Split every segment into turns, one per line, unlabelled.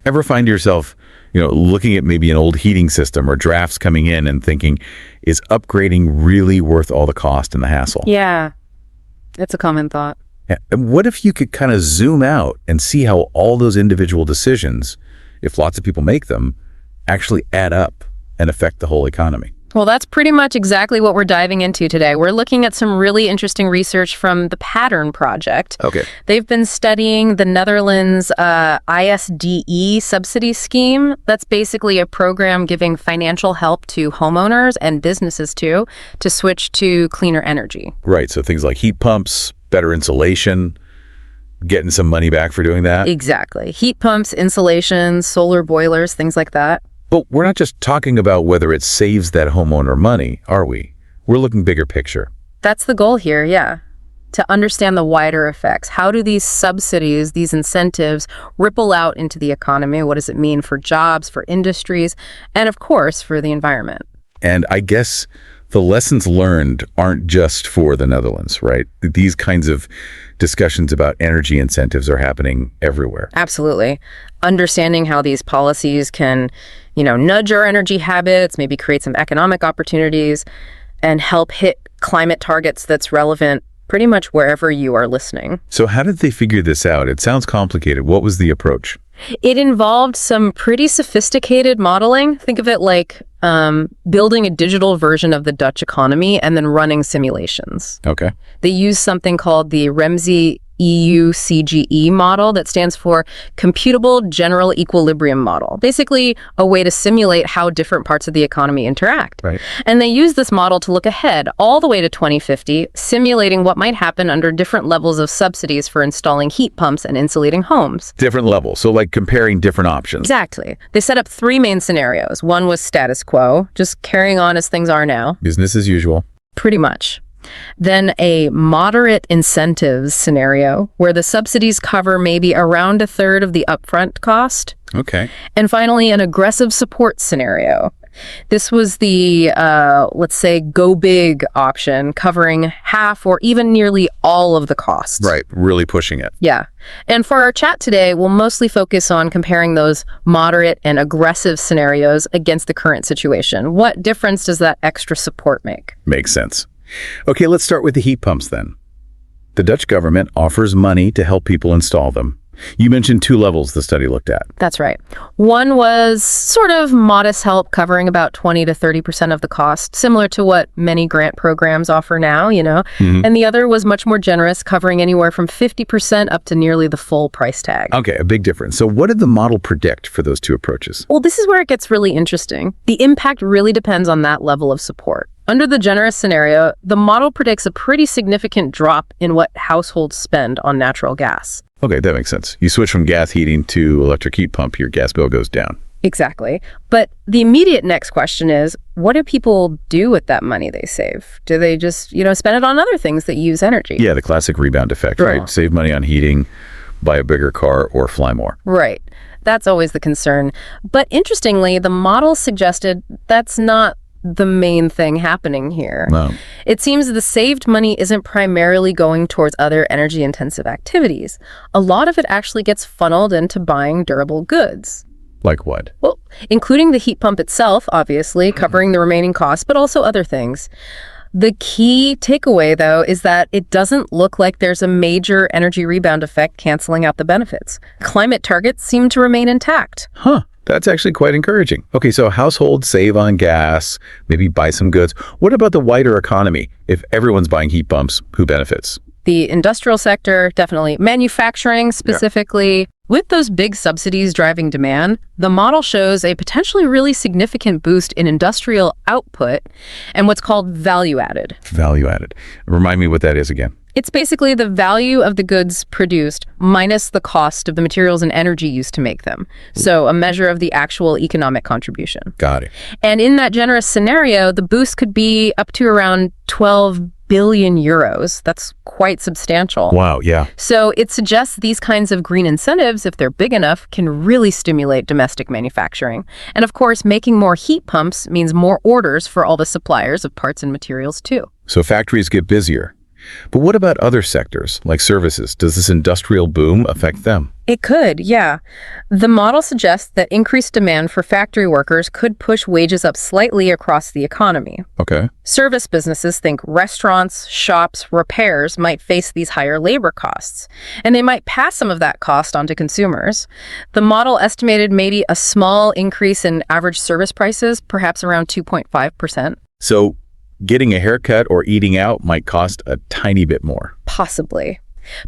Ever find yourself, looking at maybe an old heating system or drafts coming in and thinking, is upgrading really worth all the cost and the hassle?
Yeah, it's a common thought.
Yeah. And what if you could kind of zoom out and see how all those individual decisions, if lots of people make them, actually add up and affect the whole economy?
Well, that's pretty much exactly what we're diving into today. We're looking at some really interesting research from the Pattern Project.
Okay.
They've been studying the Netherlands ISDE subsidy scheme. That's basically a program giving financial help to homeowners and businesses too to switch to cleaner energy.
Right. So things like heat pumps, better insulation, getting some money back for doing that.
Exactly. Heat pumps, insulation, solar boilers, things like that.
But we're not just talking about whether it saves that homeowner money, are we? We're looking bigger picture.
That's the goal here, yeah. To understand the wider effects. How do these subsidies, these incentives, ripple out into the economy? What does it mean for jobs, for industries, and of course, for the environment?
And I guess the lessons learned aren't just for the Netherlands, right? These kinds of discussions about energy incentives are happening everywhere.
Absolutely. Understanding how these policies can, nudge our energy habits, maybe create some economic opportunities, and help hit climate targets that's relevant pretty much wherever you are listening.
So how did they figure this out? It sounds complicated. What was the approach?
It involved some pretty sophisticated modeling. Think of it like building a digital version of the Dutch economy and then running simulations.
Okay.
They used something called the REMES-EU CGE model that stands for Computable General Equilibrium Model. Basically, a way to simulate how different parts of the economy interact.
Right.
And they use this model to look ahead all the way to 2050, simulating what might happen under different levels of subsidies for installing heat pumps and insulating homes.
Different levels. So like comparing different options.
Exactly. They set up three main scenarios. One was status quo, just carrying on as things are now.
Business as usual.
Pretty much. Then a moderate incentives scenario where the subsidies cover maybe around a third of the upfront cost.
Okay.
And finally, an aggressive support scenario. This was the, let's say, go big option, covering half or even nearly all of the costs.
Right. Really pushing it.
Yeah. And for our chat today, we'll mostly focus on comparing those moderate and aggressive scenarios against the current situation. What difference does that extra support make?
Makes sense. Okay, let's start with the heat pumps then. The Dutch government offers money to help people install them. You mentioned two levels the study looked at.
That's right. One was sort of modest help covering about 20 to 30% of the cost, similar to what many grant programs offer now, And the other was much more generous, covering anywhere from 50% up to nearly the full price tag.
Okay, a big difference. So what did the model predict for those two approaches?
Well, this is where it gets really interesting. The impact really depends on that level of support. Under the generous scenario, the model predicts a pretty significant drop in what households spend on natural gas.
Okay, that makes sense. You switch from gas heating to electric heat pump, your gas bill goes down.
Exactly. But the immediate next question is, what do people do with that money they save? Do they just, spend it on other things that use energy?
Yeah, the classic rebound effect, right? Save money on heating, buy a bigger car, or fly more.
Right. That's always the concern. But interestingly, the model suggested that's not the main thing happening here.
No.
It seems the saved money isn't primarily going towards other energy-intensive activities. A lot of it actually gets funneled into buying durable goods.
Like what?
Well, including the heat pump itself, obviously, covering the remaining costs, but also other things. The key takeaway, though, is that it doesn't look like there's a major energy rebound effect canceling out the benefits. Climate targets seem to remain intact.
Huh. That's actually quite encouraging. Okay, so households save on gas, maybe buy some goods. What about the wider economy? If everyone's buying heat pumps, who benefits?
The industrial sector, definitely. Manufacturing, specifically. Yeah. With those big subsidies driving demand, the model shows a potentially really significant boost in industrial output and what's called value added.
Value added. Remind me what that is again.
It's basically the value of the goods produced minus the cost of the materials and energy used to make them. So a measure of the actual economic contribution.
Got it.
And in that generous scenario, the boost could be up to around 12 billion euros. That's quite substantial.
Wow, yeah.
So it suggests these kinds of green incentives, if they're big enough, can really stimulate domestic manufacturing. And of course, making more heat pumps means more orders for all the suppliers of parts and materials too.
So factories get busier. But what about other sectors, like services? Does this industrial boom affect them?
It could, yeah. The model suggests that increased demand for factory workers could push wages up slightly across the economy.
Okay.
Service businesses, think restaurants, shops, repairs, might face these higher labor costs, and they might pass some of that cost on to consumers. The model estimated maybe a small increase in average service prices, perhaps around 2.5%.
So getting a haircut or eating out might cost a tiny bit more.
Possibly.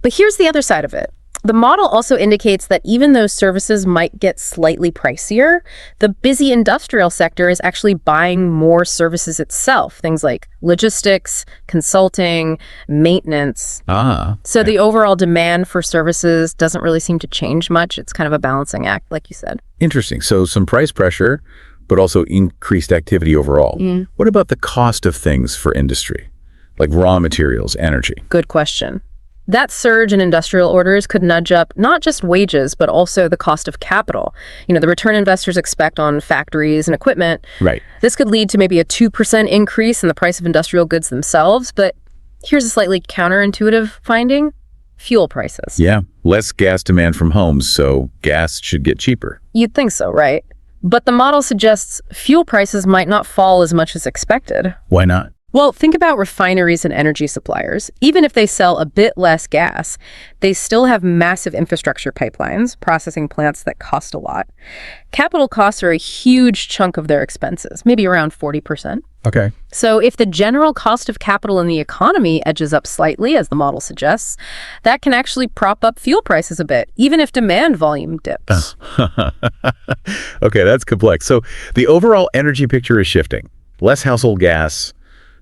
But here's the other side of it. The model also indicates that even though services might get slightly pricier, the busy industrial sector is actually buying more services itself, things like logistics, consulting, maintenance. So the overall demand for services doesn't really seem to change much. It's kind of a balancing act, like you said.
Interesting. So some price pressure, but also increased activity overall. What about the cost of things for industry, like raw materials, energy?
Good question. That surge in industrial orders could nudge up not just wages, but also the cost of capital. The return investors expect on factories and equipment.
Right.
This could lead to maybe a 2% increase in the price of industrial goods themselves. But here's a slightly counterintuitive finding: fuel prices.
Yeah, less gas demand from homes, so gas should get cheaper.
You'd think so, right? But the model suggests fuel prices might not fall as much as expected.
Why not?
Well, think about refineries and energy suppliers. Even if they sell a bit less gas, they still have massive infrastructure pipelines, processing plants that cost a lot. Capital costs are a huge chunk of their expenses, maybe around 40%.
Okay.
So if the general cost of capital in the economy edges up slightly, as the model suggests, that can actually prop up fuel prices a bit, even if demand volume dips.
Okay, that's complex. So the overall energy picture is shifting. Less household gas,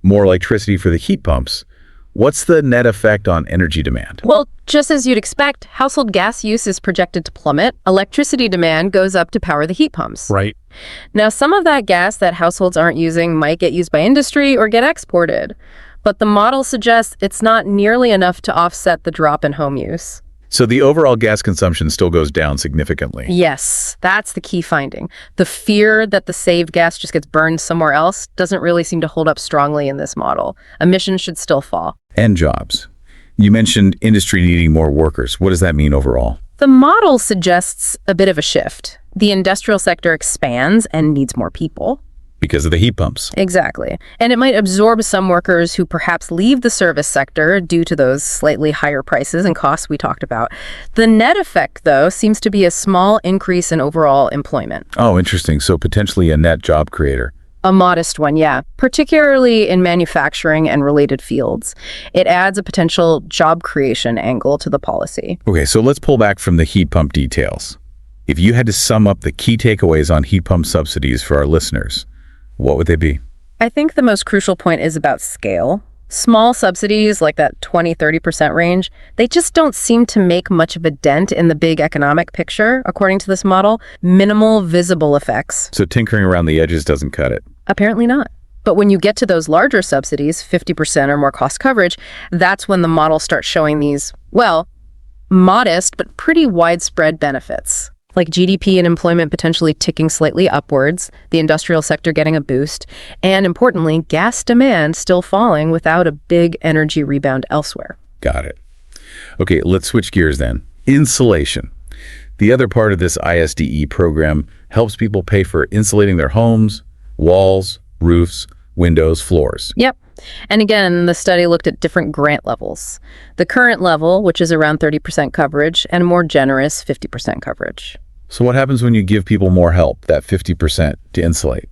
more electricity for the heat pumps. What's the net effect on energy demand?
Well, just as you'd expect, household gas use is projected to plummet. Electricity demand goes up to power the heat pumps.
Right.
Now, some of that gas that households aren't using might get used by industry or get exported. But the model suggests it's not nearly enough to offset the drop in home use.
So the overall gas consumption still goes down significantly.
Yes, that's the key finding. The fear that the saved gas just gets burned somewhere else doesn't really seem to hold up strongly in this model. Emissions should still fall.
And jobs. You mentioned industry needing more workers. What does that mean overall?
The model suggests a bit of a shift. The industrial sector expands and needs more people.
Because of the heat pumps.
Exactly. And it might absorb some workers who perhaps leave the service sector due to those slightly higher prices and costs we talked about. The net effect, though, seems to be a small increase in overall employment.
Oh, interesting. So potentially a net job creator.
A modest one, yeah, particularly in manufacturing and related fields. It adds a potential job creation angle to the policy.
Okay, so let's pull back from the heat pump details. If you had to sum up the key takeaways on heat pump subsidies for our listeners, what would they be?
I think the most crucial point is about scale. Small subsidies, like that 20-30% range, they just don't seem to make much of a dent in the big economic picture, according to this model. Minimal visible effects.
So tinkering around the edges doesn't cut it?
Apparently not. But when you get to those larger subsidies, 50% or more cost coverage, that's when the model starts showing these, well, modest but pretty widespread benefits. Like GDP and employment potentially ticking slightly upwards, the industrial sector getting a boost, and importantly, gas demand still falling without a big energy rebound elsewhere.
Got it. Okay, let's switch gears then. Insulation. The other part of this ISDE program helps people pay for insulating their homes, walls, roofs, windows, floors.
Yep. And again, the study looked at different grant levels. The current level, which is around 30% coverage, and a more generous 50% coverage.
So what happens when you give people more help, that 50% to insulate?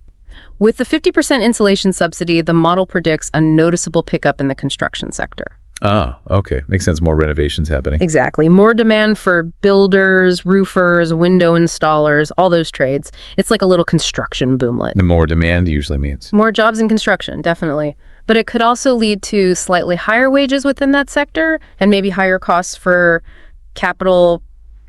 With the 50% insulation subsidy, the model predicts a noticeable pickup in the construction sector.
Ah, okay. Makes sense. More renovations happening.
Exactly. More demand for builders, roofers, window installers, all those trades. It's like a little construction boomlet.
The more demand usually means
more jobs in construction, definitely. But it could also lead to slightly higher wages within that sector and maybe higher costs for capital,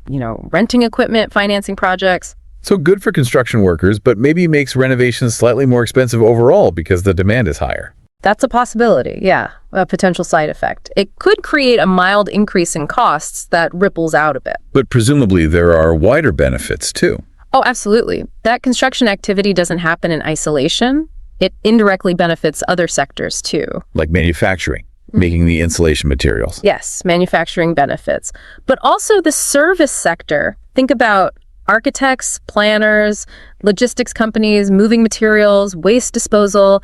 renting equipment, financing projects.
So good for construction workers, but maybe makes renovations slightly more expensive overall because the demand is higher.
That's a possibility, yeah, a potential side effect. It could create a mild increase in costs that ripples out a bit.
But presumably there are wider benefits too.
Oh, absolutely. That construction activity doesn't happen in isolation. It indirectly benefits other sectors too.
Like manufacturing. making the insulation materials.
Yes, manufacturing benefits. But also the service sector. Think about architects, planners, logistics companies, moving materials, waste disposal,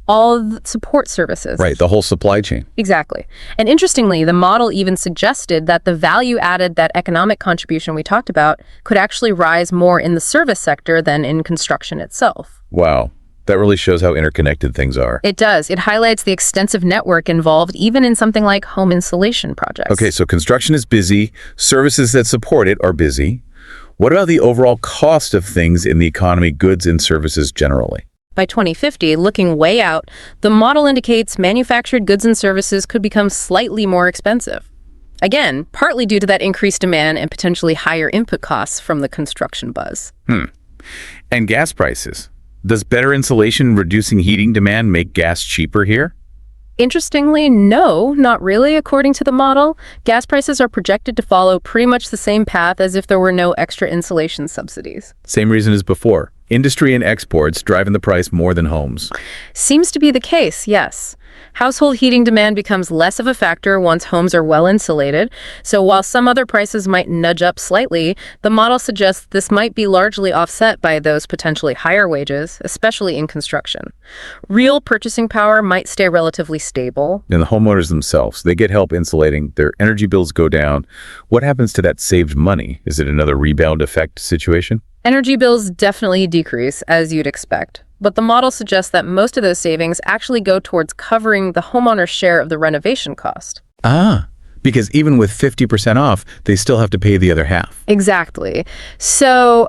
all the support services.
Right, the whole supply chain.
Exactly. And interestingly, the model even suggested that the value added, that economic contribution we talked about, could actually rise more in the service sector than in construction itself.
Wow. That really shows how interconnected things are.
It does. It highlights the extensive network involved even in something like home insulation projects.
Okay, so construction is busy. Services that support it are busy. What about the overall cost of things in the economy, goods and services generally?
By 2050, looking way out, the model indicates manufactured goods and services could become slightly more expensive. Again, partly due to that increased demand and potentially higher input costs from the construction buzz.
And gas prices. Does better insulation reducing heating demand make gas cheaper here?
Interestingly, no, not really, according to the model. Gas prices are projected to follow pretty much the same path as if there were no extra insulation subsidies.
Same reason as before. Industry and exports driving the price more than homes.
Seems to be the case, yes. Household heating demand becomes less of a factor once homes are well insulated. So while some other prices might nudge up slightly, the model suggests this might be largely offset by those potentially higher wages, especially in construction. Real purchasing power might stay relatively stable.
And the homeowners themselves, they get help insulating, their energy bills go down. What happens to that saved money? Is it another rebound effect situation?
Energy bills definitely decrease, as you'd expect. But the model suggests that most of those savings actually go towards covering the homeowner's share of the renovation cost.
Because even with 50% off, they still have to pay the other half.
Exactly. So,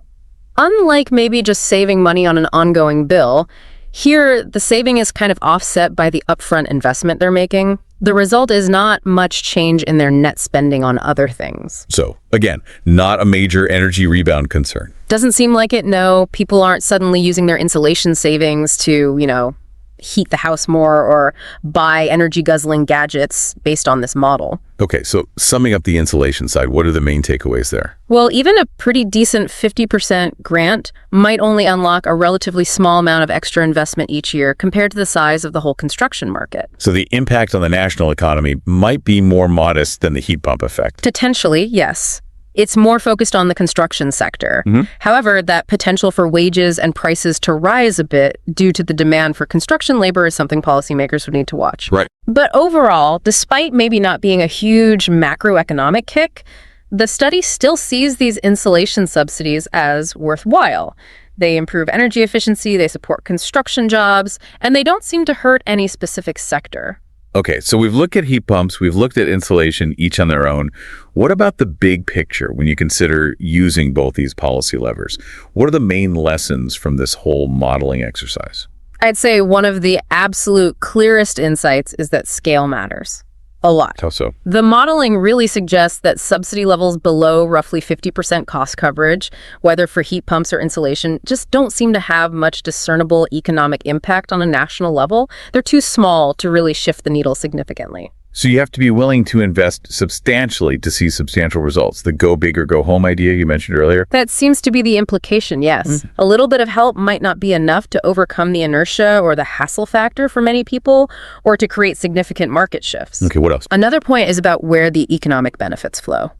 unlike maybe just saving money on an ongoing bill, here the saving is kind of offset by the upfront investment they're making. The result is not much change in their net spending on other things.
So, again, not a major energy rebound concern.
Doesn't seem like it, no. People aren't suddenly using their insulation savings to, heat the house more or buy energy-guzzling gadgets based on this model.
Okay, so summing up the insulation side, what are the main takeaways there?
Well, even a pretty decent 50% grant might only unlock a relatively small amount of extra investment each year compared to the size of the whole construction market.
So the impact on the national economy might be more modest than the heat pump effect.
Potentially, yes. It's more focused on the construction sector. However, that potential for wages and prices to rise a bit due to the demand for construction labor is something policymakers would need to watch.
Right.
But overall, despite maybe not being a huge macroeconomic kick, the study still sees these insulation subsidies as worthwhile. They improve energy efficiency, they support construction jobs, and they don't seem to hurt any specific sector.
Okay, so we've looked at heat pumps, we've looked at insulation, each on their own. What about the big picture when you consider using both these policy levers? What are the main lessons from this whole modeling exercise?
I'd say one of the absolute clearest insights is that scale matters. A lot.
How so?
The modeling really suggests that subsidy levels below roughly 50% cost coverage, whether for heat pumps or insulation, just don't seem to have much discernible economic impact on a national level. They're too small to really shift the needle significantly.
So you have to be willing to invest substantially to see substantial results. The go big or go home idea you mentioned earlier?
That seems to be the implication, yes. A little bit of help might not be enough to overcome the inertia or the hassle factor for many people, or to create significant market shifts.
Okay, what else?
Another point is about where the economic benefits flow.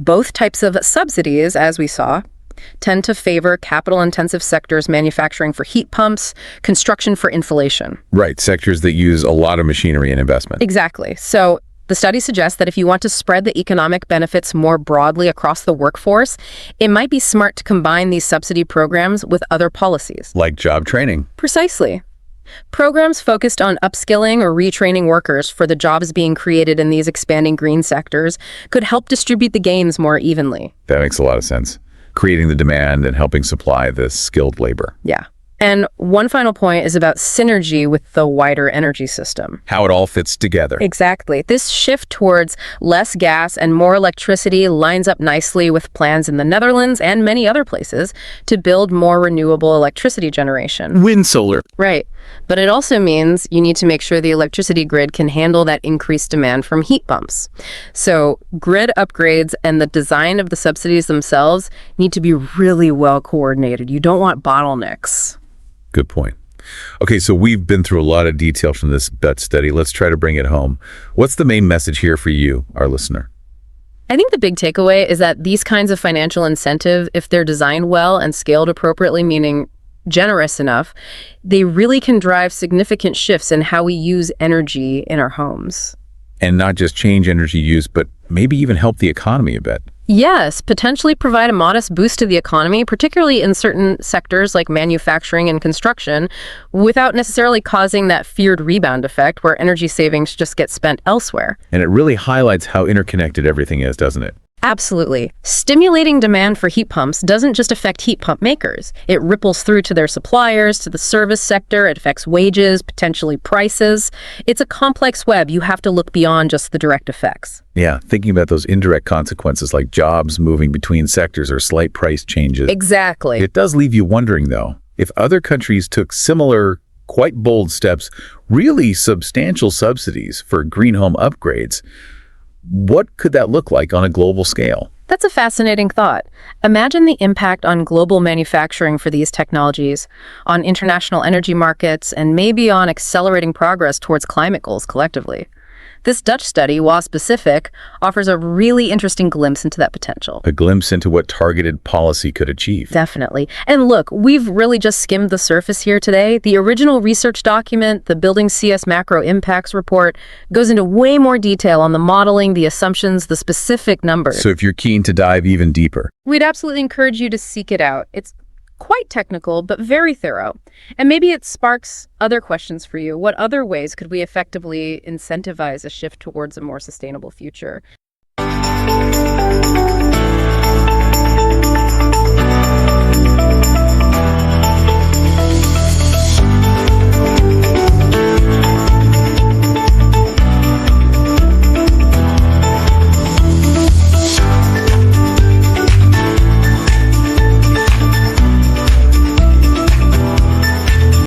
Both types of subsidies, as we saw, tend to favor capital-intensive sectors manufacturing for heat pumps, construction for insulation.
Right, sectors that use a lot of machinery and investment.
Exactly. So the study suggests that if you want to spread the economic benefits more broadly across the workforce, it might be smart to combine these subsidy programs with other policies.
Like job training.
Precisely. Programs focused on upskilling or retraining workers for the jobs being created in these expanding green sectors could help distribute the gains more evenly.
That makes a lot of sense. Creating the demand and helping supply the skilled labor.
Yeah. And one final point is about synergy with the wider energy system.
How it all fits together.
Exactly. This shift towards less gas and more electricity lines up nicely with plans in the Netherlands and many other places to build more renewable electricity generation.
Wind, solar.
Right. But it also means you need to make sure the electricity grid can handle that increased demand from heat pumps. So grid upgrades and the design of the subsidies themselves need to be really well coordinated. You don't want bottlenecks.
Good point. Okay, so we've been through a lot of detail from this Dutch study. Let's try to bring it home. What's the main message here for you, our listener?
I think the big takeaway is that these kinds of financial incentive, if they're designed well and scaled appropriately, meaning generous enough, they really can drive significant shifts in how we use energy in our homes.
And not just change energy use, but maybe even help the economy a bit.
Yes, potentially provide a modest boost to the economy, particularly in certain sectors like manufacturing and construction, without necessarily causing that feared rebound effect where energy savings just get spent elsewhere.
And it really highlights how interconnected everything is, doesn't it?
Absolutely. Stimulating demand for heat pumps doesn't just affect heat pump makers. It ripples through to their suppliers, to the service sector. It affects wages, potentially prices. It's a complex web. You have to look beyond just the direct effects.
Yeah, thinking about those indirect consequences like jobs moving between sectors or slight price changes.
Exactly.
It does leave you wondering, though, if other countries took similar, quite bold steps, really substantial subsidies for green home upgrades, what could that look like on a global scale?
That's a fascinating thought. Imagine the impact on global manufacturing for these technologies, on international energy markets, and maybe on accelerating progress towards climate goals collectively. This Dutch study, while specific, offers a really interesting glimpse into that potential.
A glimpse into what targeted policy could achieve.
Definitely. And look, we've really just skimmed the surface here today. The original research document, the Building CS Macro Impacts Report, goes into way more detail on the modeling, the assumptions, the specific numbers.
So if you're keen to dive even deeper,
we'd absolutely encourage you to seek it out. It's quite technical, but very thorough. And maybe it sparks other questions for you. What other ways could we effectively incentivize a shift towards a more sustainable future?